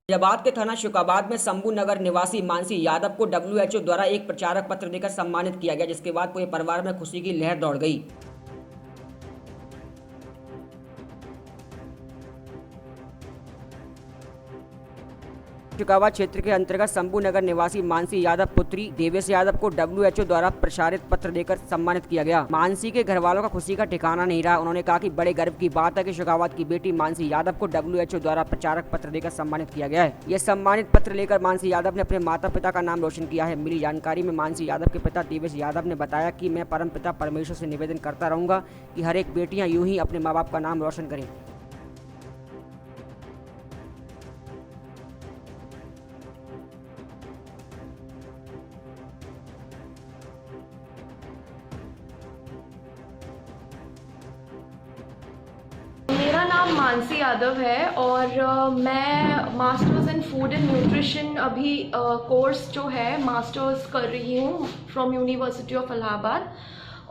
फैजाबाद के थाना शुकाबाद में शंभू नगर निवासी मानसी यादव को डब्ल्यूएचओ द्वारा एक प्रचारक पत्र देकर सम्मानित किया गया, जिसके बाद पूरे परिवार में खुशी की लहर दौड़ गई। शुकाबाद क्षेत्र के अंतर्गत शंभू नगर निवासी मानसी यादव पुत्री देवेश यादव को डब्ल्यूएचओ द्वारा प्रसारित पत्र देकर सम्मानित किया गया। मानसी के घर वालों का खुशी का ठिकाना नहीं रहा। उन्होंने कहा कि बड़े गर्व की बात है कि शुकाबाद की बेटी मानसी यादव को डब्ल्यूएचओ द्वारा प्रचारक पत्र देकर सम्मानित किया गया है। यह सम्मानित पत्र लेकर मानसी यादव ने अपने माता पिता का नाम रोशन किया है। मिली जानकारी में मानसी यादव के पिता देवेश यादव ने बताया कि मैं परम पिता परमेश्वर से निवेदन करता रहूंगा कि हर एक बेटियां यूं ही अपने माँ बाप का नाम रोशन करें। मेरा नाम मानसी यादव है और मैं masters in food and nutrition अभी कोर्स जो है मास्टर्स कर रही हूँ फ्रॉम यूनिवर्सिटी ऑफ इलाहाबाद।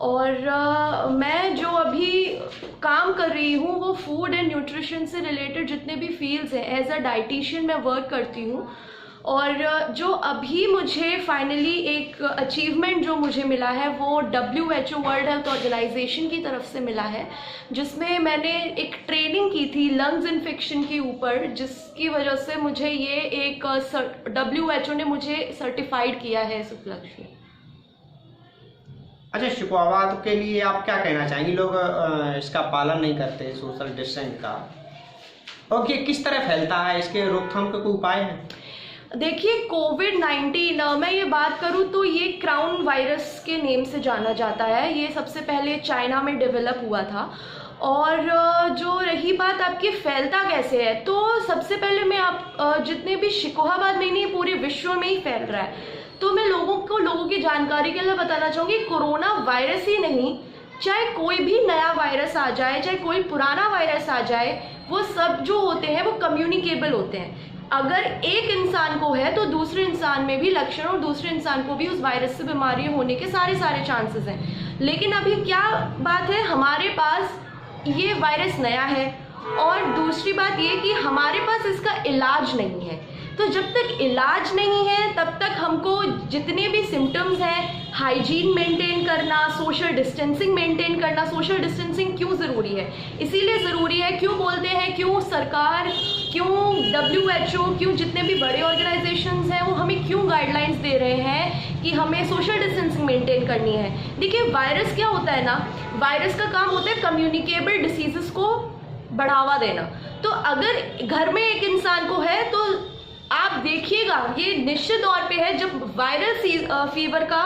और मैं जो अभी काम कर रही हूँ वो फूड एंड न्यूट्रिशन से रिलेटेड जितने भी फील्ड्स हैं, एज अ डाइटिशियन मैं वर्क करती हूँ। और जो अभी मुझे फाइनली एक अचीवमेंट जो मुझे मिला है वो WHO वर्ल्ड हेल्थ ऑर्गेनाइजेशन की तरफ से मिला है, जिसमें मैंने एक ट्रेनिंग की थी लंग्स इन्फेक्शन के ऊपर, जिसकी वजह से मुझे ये एक WHO ने मुझे सर्टिफाइड किया है इस उपलक्ष्य में। अच्छा, शुकाबाद के लिए आप क्या कहना चाहेंगे? लोग इसका पालन नहीं करते सोशल डिस्टेंस का, और ये किस तरह फैलता है? इसके रोकथाम के कोई उपाय है? देखिए, कोविड-19 मैं ये बात करूँ तो ये क्राउन वायरस के नेम से जाना जाता है। ये सबसे पहले चाइना में डेवलप हुआ था। और जो रही बात आपकी फैलता कैसे है, तो सबसे पहले मैं आप जितने भी शिकोहाबाद में नहीं पूरे विश्व में ही फैल रहा है, तो मैं लोगों की जानकारी के लिए बताना चाहूँगी, कोरोना वायरस ही नहीं, चाहे कोई भी नया वायरस आ जाए, चाहे कोई पुराना वायरस आ जाए, वो सब जो होते हैं वो कम्युनिकेबल होते हैं। अगर एक इंसान को है तो दूसरे इंसान में भी लक्षण और दूसरे इंसान को भी उस वायरस से बीमारी होने के सारे चांसेस हैं। लेकिन अभी क्या बात है, हमारे पास ये वायरस नया है और दूसरी बात ये कि हमारे पास इसका इलाज नहीं है। तो जब तक इलाज नहीं है तब तक हमको जितने भी सिम्टम्स हैं, हाइजीन मेंटेन करना, सोशल डिस्टेंसिंग मेंटेन करना। सोशल डिस्टेंसिंग क्यों ज़रूरी है? इसीलिए ज़रूरी है, क्यों बोलते हैं, क्यों सरकार, क्यों WHO, क्यों जितने भी बड़े ऑर्गेनाइजेशंस हैं वो हमें क्यों गाइडलाइंस दे रहे हैं कि हमें सोशल डिस्टेंसिंग मेंटेन करनी है। देखिए, वायरस क्या होता है ना, वायरस का काम होता है कम्युनिकेबल डिसीजेस को बढ़ावा देना। तो अगर घर में एक इंसान को है तो आप देखिएगा, ये निश्चित तौर पे है, जब वायरल फीवर का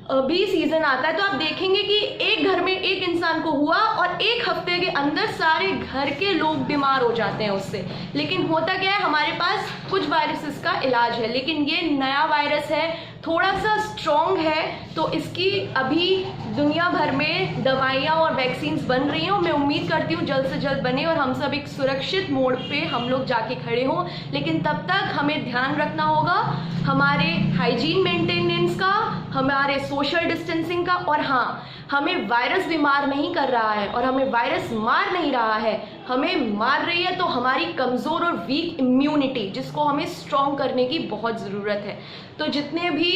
भी सीजन आता है तो आप देखेंगे कि एक घर में एक इंसान को हुआ और एक हफ्ते के अंदर सारे घर के लोग बीमार हो जाते हैं उससे। लेकिन होता क्या है, हमारे पास कुछ वायरसेस का इलाज है, लेकिन ये नया वायरस है, थोड़ा सा स्ट्रॉन्ग है, तो इसकी अभी दुनिया भर में दवाइयाँ और वैक्सीन्स बन रही हैं और मैं उम्मीद करती हूँ जल्द से जल्द बने और हम सब एक सुरक्षित मोड़ पे हम लोग जाके खड़े हों। लेकिन तब तक हमें ध्यान रखना होगा हमारे हाइजीन मेंटेनेंस का, हमारे सोशल डिस्टेंसिंग का, और हाँ, हमें वायरस बीमार नहीं कर रहा है और हमें वायरस मार नहीं रहा है, हमें मार रही है तो हमारी कमज़ोर और वीक इम्यूनिटी, जिसको हमें स्ट्रॉन्ग करने की बहुत ज़रूरत है। तो जितने भी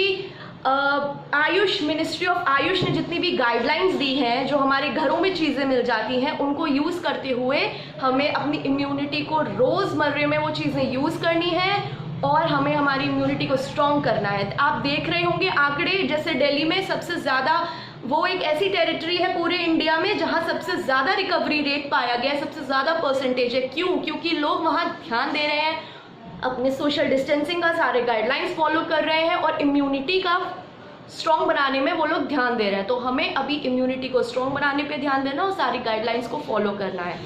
आयुष, मिनिस्ट्री ऑफ आयुष ने जितनी भी गाइडलाइंस दी हैं, जो हमारे घरों में चीज़ें मिल जाती हैं, उनको यूज़ करते हुए हमें अपनी इम्यूनिटी को रोज़मर्रे में वो चीज़ें यूज़ करनी है और हमें हमारी इम्यूनिटी को स्ट्रॉन्ग करना है। आप देख रहे होंगे आंकड़े, जैसे दिल्ली में सबसे ज़्यादा, वो एक ऐसी टेरिटरी है पूरे इंडिया में जहाँ सबसे ज़्यादा रिकवरी रेट पाया गया है, सबसे ज़्यादा परसेंटेज है। क्यों? क्योंकि लोग वहाँ ध्यान दे रहे हैं, अपने सोशल डिस्टेंसिंग का सारे गाइडलाइंस फॉलो कर रहे हैं और इम्यूनिटी का स्ट्रॉन्ग बनाने में वो लोग ध्यान दे रहे हैं। तो हमें अभी इम्यूनिटी को स्ट्रॉन्ग बनाने पे ध्यान देना और सारी गाइडलाइंस को फॉलो करना है।